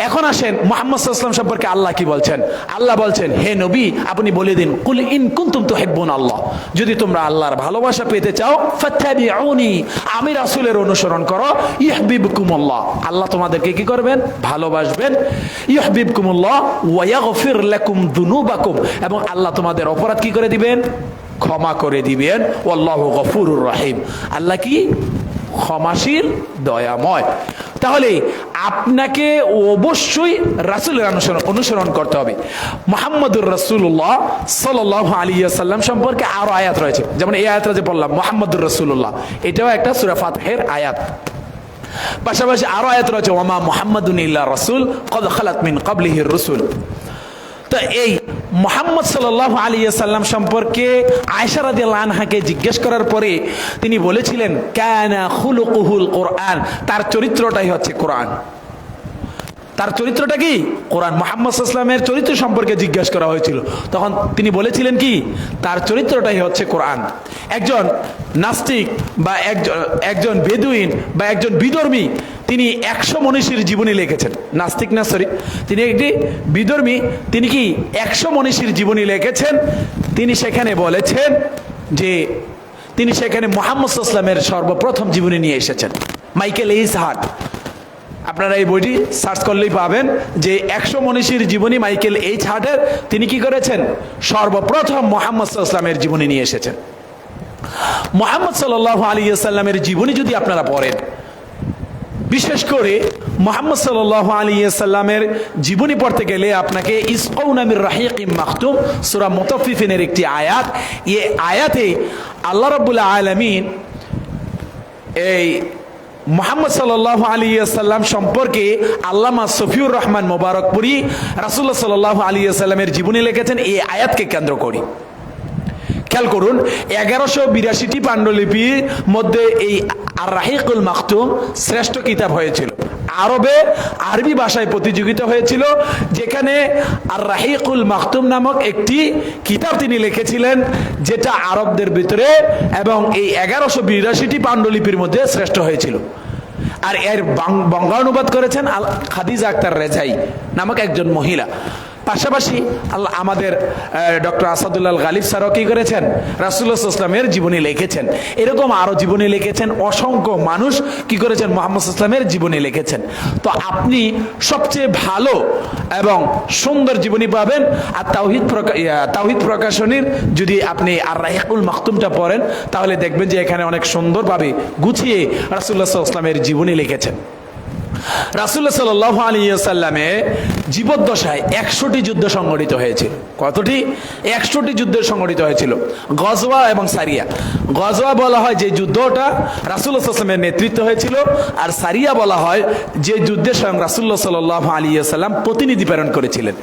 এখন আসেন মুহাম্মদ সাল্লাল্লাহু আলাইহি ওয়াসাল্লাম সম্পর্কে আল্লাহ কি বলছেন? আল্লাহ বলছেন হে নবী আপনি বলে দিন কুল ইন কুনতুম তুহিব্বুনাল্লাহ, যদি তোমরা আল্লাহর ভালোবাসা পেতে চাও ফাত্তাবিউনি, আমি রাসূলের অনুসরণ করো, ইউহিব্বুকুমুল্লাহ, আল্লাহ তোমাদেরকে কি করবেন? ভালোবাসবেন। ইউহিব্বুকুমুল্লাহ ওয়া ইয়াগফির লাকুম যুনুবাকুম, এবং আল্লাহ তোমাদের অপরাধ কি করে দিবেন? ক্ষমা করে দিবেন। ওয়াল্লাহু গফুরুর রহিম, আল্লাহ কি ক্ষমাশীল দয়াময়। তাহলে আপনাকে অবশ্যই রাসূলের অনুসরণ করতে হবে। মুহাম্মদুর রাসূলুল্লাহ সাল্লাল্লাহু আলাইহি ওয়াসাল্লাম সম্পর্কে আরো আয়াত রয়েছে, যেমন এই আয়াতটা যে বললাম মুহাম্মদুর রাসূলুল্লাহ, এটাও একটা সূরা ফাতিহার আয়াত। পাশাপাশি আরো আয়াত রয়েছে ওয়ামা মুহাম্মাদুন ইল্লা রাসূল ক্বাদ খালাত মিন ক্বাবলিহির রাসূল। তো এই মুহাম্মদ সাল্লাল্লাহু আলাইহি ওয়াসাল্লাম সম্পর্কে আয়েশা রাদিয়াল্লাহু আনহাকে জিজ্ঞেস করার পরে তিনি বলেছিলেন কানা খুলুকুহুল কোরআন, তার চরিত্রটাই হচ্ছে কোরআন। তার চরিত্রটা কি? কোরআন। মুহাম্মদ সাল্লাল্লাহু আলাইহি ওয়াসাল্লামের চরিত্র সম্পর্কে জিজ্ঞাসা করা হয়েছিল, তখন তিনি বলেছিলেন কি? তার চরিত্রটাই হচ্ছে কোরআন। একজন নাস্তিক বা একজন বেদুইন বা একজন বিধর্মী, তিনি 100 মনীষীর জীবনী লিখেছেন। নাস্তিক না, সরি, তিনি একটি বিধর্মী, তিনি কি 100 মনীষীর জীবনী লিখেছেন। তিনি সেখানে বলেছেন যে তিনি সেখানে মুহাম্মদ সাল্লাল্লাহু আলাইহি ওয়াসাল্লামের সর্বপ্রথম জীবনী নিয়ে এসেছেন। মাইকেল এইচ হার্ট, আপনারা এই বইটি সার্চ করলেই পাবেন যে 100 মনীষীর জীবনী মাইকেল এইচ হার্টের। তিনি কি করেছেন? সর্বপ্রথম মুহাম্মদ সাল্লাল্লাহু আলাইহি ওয়াসাল্লামের জীবনী নিয়ে এসেছেন। মুহাম্মদ সাল্লাল্লাহু আলাইহি ওয়াসাল্লামের জীবনী যদি আপনারা পড়েন, বিশেষ করে মুহাম্মদ সাল্লাল্লাহু আলাইহি ওয়াসাল্লামের জীবনী পড়তে গেলে আপনাকে ইসকাউনা মির রাহিকিম মাখতুম সূরা মুতাফফিফিনের একটি আয়াত, এই আয়াতে আল্লাহ রাব্বুল আলামিন এই মুহাম্মদ সাল্লাল্লাহু আলাইহি ওয়াসাল্লাম সম্পর্কে আল্লামা সফিউর রহমান মোবারকপুরী রাসূলুল্লাহ সাল্লাল্লাহু আলাইহি ওয়াসাল্লামের জীবনী লিখেছেন এই আয়াতকে কেন্দ্র করে। খেয়াল করুন, 1182টি পাণ্ডুলিপির মধ্যে এই আর রাহিকুল মাখতুম শ্রেষ্ঠ কিতাব হয়েছিল। আরবি ভাষায় প্রতিযোগিতা হয়েছিল, যেখানে আর রাহিকুল মাখতুম নামক একটি কিতাব তিনি লিখেছিলেন, যেটা আরবদের ভিতরে এবং এই 1182টি পাণ্ডুলিপির মধ্যে শ্রেষ্ঠ হয়েছিল। আর এর বঙ্গানুবাদ করেছেন খাদিজা আক্তার রেজাই নামক একজন মহিলা। পাশাপাশি আমাদের ডক্টর আসাদুল্লাহ গালিব স্যারও কি করেছেন? রাসূলুল্লাহ সাল্লাল্লাহু আলাইহি ওয়াসাল্লামের জীবনী লিখেছেন। এরকম আরো জীবনী লিখেছেন, অসংখ্য মানুষ কি করেছেন? মুহাম্মদ সাল্লাল্লাহু আলাইহি ওয়াসাল্লামের জীবনী লিখেছেন। তো আপনি সবচেয়ে ভালো এবং সুন্দর জীবনী পাবেন আর তাওহীদ প্রকাশনীর যদি আপনি আর রাহিকুল মাখতুমটা পড়েন, তাহলে দেখবেন যে এখানে অনেক সুন্দরভাবে গুছিয়ে রাসূলুল্লাহ সাল্লাল্লাহু আলাইহি ওয়াসাল্লামের জীবনী লিখেছেন। রাসূলুল্লাহ সাল্লাল্লাহু আলাইহি ওয়াসাল্লামে জীবদ্দশায় 100টি যুদ্ধ সংগঠিত হয়েছিল। কতটি? 100টি যুদ্ধ সংগঠিত হয়েছিল। গজওয়া এবং সারিয়া। গজওয়া বলা হয় যে যুদ্ধটা রাসূলুল্লাহ সাল্লাল্লাহু আলাইহি ওয়াসাল্লামের নেতৃত্বে হয়েছিল, আর সারিয়া বলা হয় যে যুদ্ধে স্বয়ং রাসূলুল্লাহ সাল্লাল্লাহু আলাইহি ওয়াসাল্লাম প্রতিনিধি প্রেরণ করেছিলেন।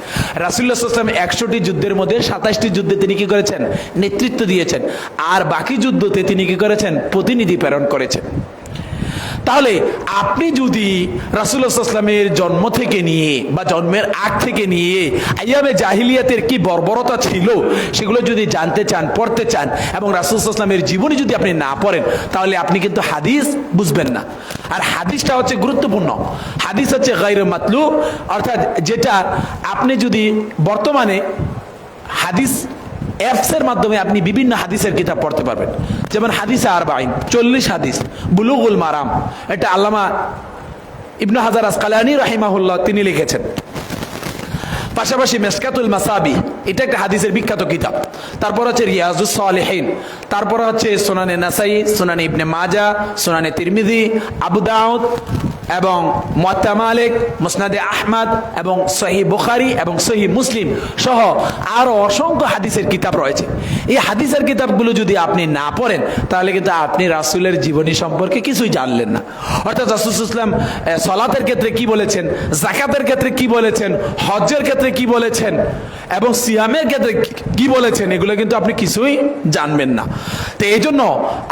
রাসূলুল্লাহ সাল্লাল্লাহু আলাইহি ওয়াসাল্লাম 100টি যুদ্ধের মধ্যে 27টি যুদ্ধে তিনি কি করেছেন? নেতৃত্ব দিয়েছেন, আর বাকি যুদ্ধতে তিনি কি করেছেন? প্রতিনিধি প্রেরণ করেছেন। তাহলে আপনি যদি রাসূলুল্লাহ সাল্লাল্লাহু আলাইহি ওয়াসাল্লামের জন্ম থেকে নিয়ে বা জন্মের আগ থেকে নিয়ে আইয়ামে জাহিলিয়াতের কি বর্বরতা ছিল সেগুলো যদি জানতে চান, পড়তে চান, এবং রাসূলুল্লাহ সাল্লাল্লাহু আলাইহি ওয়াসাল্লামের জীবনী যদি আপনি না পড়েন, তাহলে আপনি কিন্তু হাদিস বুঝবেন না। আর হাদিসটা হচ্ছে গুরুত্বপূর্ণ। হাদিস হচ্ছে গায়রে মাতলু, অর্থাৎ যেটা আপনি যদি বর্তমানে হাদিস অ্যাপসের মাধ্যমে আপনি বিভিন্ন হাদিসের কিতাব পড়তে পারবেন, যেমন হাদিসে আরবাঈন 40 হাদিস, বুলুগুল মারাম, এটা আল্লামা ইবনে হাজার আসকালানী রাহিমাহুল্লাহ তিনি লিখেছেন। পাশাপাশি মিশকাতুল মাসাবি, এটা একটা হাদিসের বিখ্যাত কিতাব। তারপর হচ্ছে রিয়াজুস সালিহিন, তারপর হচ্ছে সুনানে নাসাই, সুনানে ইবনে মাজাহ, সুনানে তিরমিজি, আবু দাউদ এবং মুওয়াত্তা মালিক, মুসনাদে আহমদ এবং সহিহ বুখারী এবং সহিহ মুসলিম সহ আরো অসংখ্য হাদিসের কিতাব রয়েছে। এই হাদিসের কিতাবগুলো যদি আপনি না পড়েন, তাহলে কিন্তু আপনি রাসূলের জীবনী সম্পর্কে কিছুই জানলেন না। অর্থাৎ রাসূল সাল্লাল্লাহু আলাইহি ওয়াসাল্লাম সালাতের ক্ষেত্রে কি বলেছেন, যাকাতের ক্ষেত্রে কি বলেছেন, হজ্জের ক্ষেত্রে কি বলেছেন এবং সিয়ামের ক্ষেত্রে কি বলেছেন, এগুলো কিন্তু আপনি কিছুই জানবেন না। তো এই জন্য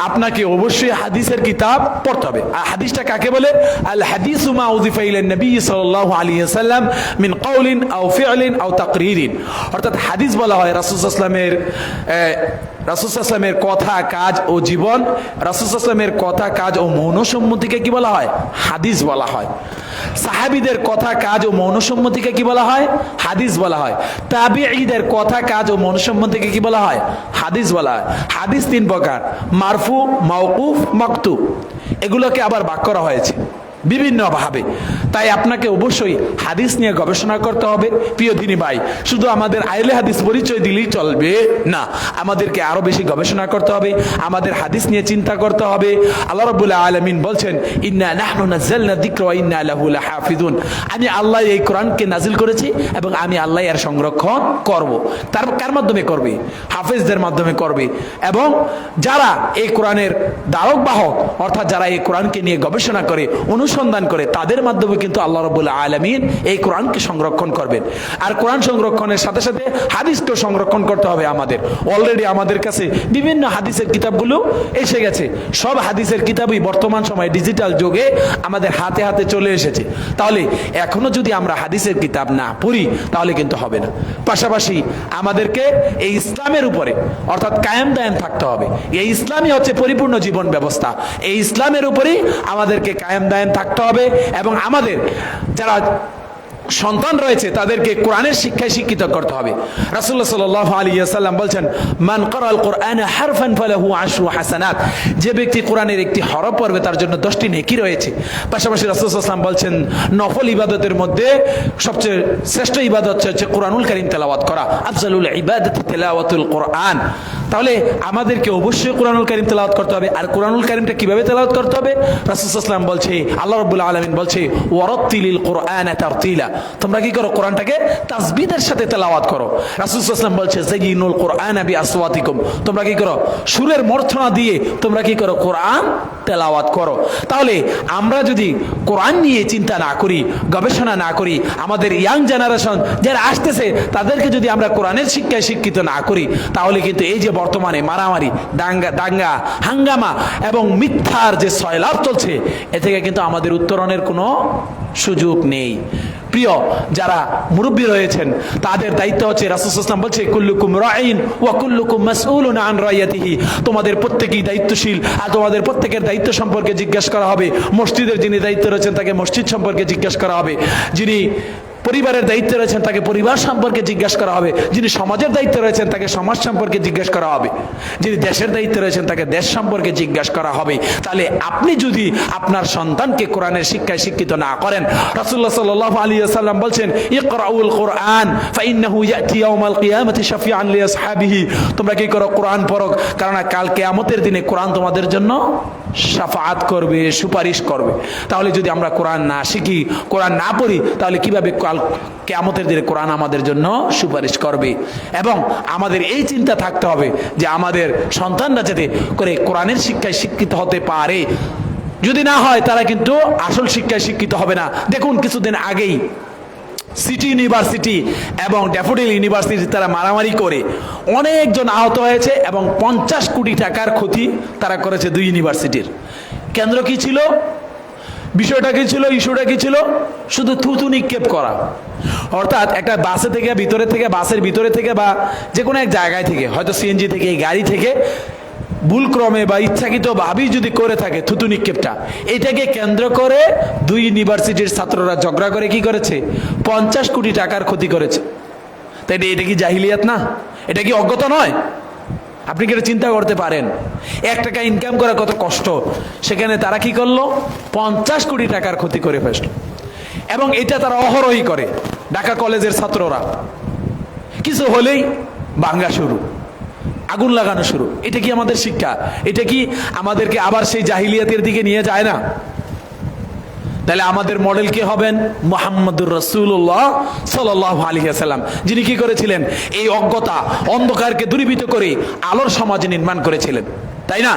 আপনাকে অবশ্যই হাদিসের কিতাব পড়তে হবে। আর হাদিসটা কাকে বলে? আল হাদিসু মা উযিফা ইলা নবী সাল্লাল্লাহু আলাইহি ওয়াসাল্লাম মিন কাউলিন আও ফি'লিন আও তাকরীরিন। অর্থাৎ হাদিস বলা হয় রাসূল সাল্লাল্লাহু আলাইহি ওয়াসাল্লামের কথা, কাজ ও জীবন। রাসূল সাল্লাল্লাহু আলাইহি ওয়াসাল্লামের কথা, কাজ ও মৌনসম্মতিকে কি বলা হয়? হাদিস বলা হয়। সাহাবীদের কথা, কাজ ও মৌনসম্মতিকে কি বলা হয়? হাদিস বলা হয়। তাবিঈদের কথা, কাজ ও মৌনসম্মতিকে কি বলা হয়? হাদিস বলা হয়। হাদিস 3 প্রকার: মারফু, মাওকুফ, মাকতুব। এগুলোকে আবার ভাগ করা হয়েছে বিভিন্ন ভাবে। তাই আপনাকে অবশ্যই হাদিস নিয়ে গবেষণা করতে হবে। প্রিয় দিনী ভাই, শুধু আমাদের আহলে হাদিস পরিচয় দিলেই চলবে না, আমাদেরকে আরো বেশি গবেষণা করতে হবে, আমাদের হাদিস নিয়ে চিন্তা করতে হবে। আল্লাহ রাব্বুল আলামিন বলছেন, ইন্না নাহনু নাযালনা যিকরা ওয়া ইন্না লাহু লাহাফিজুন। আমি আল্লাহ এই কোরআনকে নাজিল করেছি এবং আমি আল্লাহ এর সংরক্ষণ করব। তার কার মাধ্যমে করবে? হাফেজদের মাধ্যমে করবে। এবং যারা এই কোরআনের ধারক বাহক, অর্থাৎ যারা এই কোরআনকে নিয়ে গবেষণা করে, অনুসরণ অনুসন্ধান করে তাদের মাধ্যমে কিন্তু আল্লাহ রাব্বুল আলামিন এই কোরআনকে সংরক্ষণ করবেন। আর কোরআন সংরক্ষণের সাথে সাথে হাদিসকেও সংরক্ষণ করতে হবে আমাদের। অলরেডি আমাদের কাছে বিভিন্ন হাদিসের কিতাবগুলো এসে গেছে। সব হাদিসের কিতাবই বর্তমান সময়ে ডিজিটাল যুগে আমাদের হাতে হাতে চলে এসেছে। তাহলে এখনো যদি আমরা হাদিসের কিতাব না পড়ি তাহলে কিন্তু হবে না। পাশাপাশি আমাদেরকে এই ইসলামের উপরে অর্থাৎ কায়েম দায়েম থাকতে হবে। এই ইসলামই হচ্ছে পরিপূর্ণ জীবন ব্যবস্থা। এই ইসলামের উপরেই আমাদেরকে কায়েম দায়েম থাকতে হবে এবং আমাদের যারা সন্তান রয়েছে তাদেরকে কোরআনের শিক্ষায় শিক্ষিত করতে হবে। রাসূলুল্লাহ সাল্লাল্লাহু আলাইহি ওয়াসাল্লাম বলেন, মান ক্বারাআল কুরআনা হারফান ফালাহু আশরু হাসানাত। যে ব্যক্তি কোরআনের একটি হরফ পড়বে তার জন্য 10টি নেকি রয়েছে। পাশাপাশি রাসূল সাল্লাল্লাহু আলাইহি ওয়াসাল্লাম বলেন, নফল ইবাদতের মধ্যে সবচেয়ে শ্রেষ্ঠ ইবাদত হচ্ছে কোরআনুল কারীম তেলাওয়াত করা। আফজালুল ইবাদাতি তিলাওয়াতুল কোরআন। তাহলে আমাদেরকে অবশ্যই কোরআনুল কারীম তেলাওয়াত করতে হবে। আর কোরআনুল কারীমটা কিভাবে তেলাওয়াত করতে হবে? রাসূল সাল্লাল্লাহু আলাইহি ওয়াসাল্লাম বলছে, আল্লাহ রাব্বুল আলামিন বলছে, ওয়ারাত্তিলিল কুরআনা তারতিলা। তোমরা কি করো? কোরআনটাকে তাসবিহের সাথে তেলাওয়াত করো। রাসূল সাল্লাল্লাহু আলাইহি ওয়াসাল্লাম বলছে, যায়িনুল কুরআনা বিআসওয়াতিকুম। তোমরা কি করো? সুরের মূর্ছনা দিয়ে তোমরা কি করো? কোরআন তেলাওয়াত করো। তাহলে আমরা যদি কোরআন নিয়ে চিন্তা না করি, গবেষণা না করি, আমাদের ইয়াং জেনারেশন যারা আসতেছে তাদেরকে যদি আমরা কোরআনের শিক্ষায় শিক্ষিত না করি, তাহলে কিন্তু এই যে বর্তমানে মারামারি, দাঙ্গা হাঙ্গামা এবং মিথ্যার যে সয়লাভ চলছে, এ থেকে কিন্তু আমাদের উত্তরণের কোনো সুযোগ নেই। প্রিয় যারা মুরব্বী রয়েছেন তাদের দায়িত্ব হচ্ছে, রাসূল সাল্লাল্লাহু আলাইহি ওয়াসাল্লাম বলছে, কুল্লুকুম রাঈন ওয়া কুল্লুকুম মাসউলুন আন রাইয়াতিহি। তোমাদের প্রত্যেকেই দায়িত্বশীল আর তোমাদের প্রত্যেকের দায়িত্ব সম্পর্কে জিজ্ঞাসা করা হবে। মসজিদের যিনি দায়িত্ব রয়েছেন তাকে মসজিদ সম্পর্কে জিজ্ঞাসা করা হবে। যিনি পরিবারের দায়িত্বে রয়েছেন তাকে পরিবার সম্পর্কে জিজ্ঞাসা করা হবে। যিনি সমাজের দায়িত্বে রয়েছেন তাকে সমাজ সম্পর্কে জিজ্ঞাসা করা হবে। যিনি দেশের দায়িত্বে রয়েছেন তাকে দেশ সম্পর্কে জিজ্ঞাসা করা হবে। তাহলে আপনি যদি আপনার সন্তানকে কোরআনের শিক্ষায় শিক্ষিত না করেন, রাসূলুল্লাহ সাল্লাল্লাহু আলাইহি ওয়াসাল্লাম বলছেন, ইকরাউল কুরআন ফাইন্নাহু ইয়াতি ইয়াউমাল কিয়ামাতি শাফিআন লিআসহাবিহি। তোমরা কি করো? কোরআন পড়ো, কারণ কাল কিয়ামতের দিনে কোরআন তোমাদের জন্য শাফাআত করবে, সুপারিশ করবে। তাহলে যদি আমরা কোরআন না শিখি, কোরআন না পড়ি, তাহলে কিভাবে কাল কিয়ামতের দিনে কোরআন আমাদের জন্য সুপারিশ করবে? এবং আমাদের এই চিন্তা থাকতে হবে যে আমাদের সন্তানরা যাতে করে কোরআনের শিক্ষায় শিক্ষিত হতে পারে। যদি না হয় তারা কিন্তু আসল শিক্ষায় শিক্ষিত হবে না। দেখুন কিছুদিন আগেই সিটি ইউনিভার্সিটি এবং ড্যাফোডিল ইউনিভার্সিটি তারা মারামারি করে অনেকজন আহত হয়েছে এবং 50 কোটি টাকার ক্ষতি তারা করেছে দুই ইউনিভার্সিটির। কেন্দ্র কি ছিল? বিষয়টা কি ছিল? ইস্যুটা কি ছিল? শুধু থুতু নিক্ষেপ করা। অর্থাৎ একটা বাসে থেকে বাসের ভিতরে থেকে বা যে কোনো এক জায়গায় থেকে, হয়তো সিএনজি থেকে, এই গাড়ি থেকে ভুলক্রমে বা ইচ্ছাকৃত ভাবেই যদি করে থাকে থুতু নিক্ষেপটা, এটাকে কেন্দ্র করে দুই ইউনিভার্সিটির ছাত্ররা ঝগড়া করে কি করেছে? 50 কোটি টাকার ক্ষতি করেছে। তাই এটা কি জাহিলিয়াত না? এটা কি অজ্ঞতা নয়? আপনি কি এটা চিন্তা করতে পারেন? 1 টাকা ইনকাম করা কত কষ্ট, সেখানে তারা কি করলো? 50 কোটি টাকার ক্ষতি করে ফেলল। এবং এটা তারা অহরহই করে। ঢাকা কলেজের ছাত্ররা কিছু হলেই ভাঙ্গা শুরু, আগুন লাগানো শুরু। এটা কি আমাদের শিক্ষা? এটা কি আমাদেরকে আবার সেই জাহিলিয়াতের দিকে নিয়ে যায় না? তাহলে আমাদের মডেল কে হবেন? মুহাম্মদুর রাসূলুল্লাহ সাল্লাল্লাহু আলাইহি ওয়াসাল্লাম, যিনি কি করেছিলেন? এই অজ্ঞতা, অন্ধকারকে দূরীভূত করে আলোর সমাজ নির্মাণ করেছিলেন, তাই না?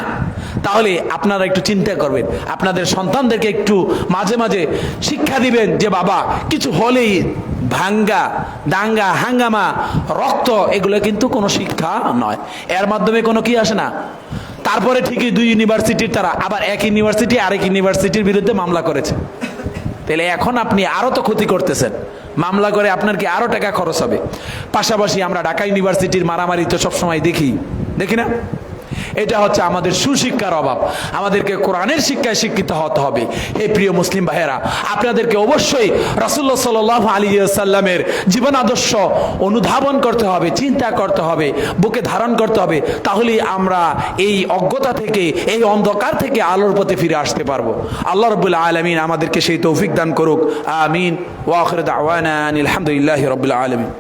তাহলে আপনারা একটু চিন্তা করবেন, আপনাদের সন্তানদেরকে একটু মাঝে মাঝে শিক্ষা দিবেন যে বাবা কিছু হলেই ভাঙ্গা, দাঙ্গা, হাঙ্গামা, রক্ত, এগুলো কিন্তু কোনো শিক্ষা নয়। এর মাধ্যমে কোনো কি আসে না। তারপরে ঠিকই দুই ইউনিভার্সিটির তারা আবার এক ইউনিভার্সিটি আরেক ইউনিভার্সিটির বিরুদ্ধে মামলা করেছে। তাহলে এখন আপনি আরো তো ক্ষতি করতেছেন। মামলা করে আপনার কি আরো টাকা খরচ হবে। পাশাপাশি আমরা ঢাকা ইউনিভার্সিটির মারামারি তো সবসময় দেখি না? এটা হচ্ছে আমাদের সুশিক্ষার অভাব। আমাদেরকে কোরআনের শিক্ষায় শিক্ষিত হতে হবে। হে প্রিয় মুসলিম ভাইয়েরা, আপনাদেরকে অবশ্যই রাসূলুল্লাহ সাল্লাল্লাহু আলাইহি ওয়াসাল্লামের জীবন আদর্শ অনুধাবন করতে হবে, চিন্তা করতে হবে, বুকে ধারণ করতে হবে। তাহলেই আমরা এই অজ্ঞতা থেকে, এই অন্ধকার থেকে আলোর পথে ফিরে আসতে পারবো। আল্লাহ রাব্বুল আলামিন আমাদেরকে সেই তৌফিক দান করুক। আমিন। ওয়া আখিরু দাওয়ানা আলহামদুলিল্লাহি রাব্বিল আলামিন।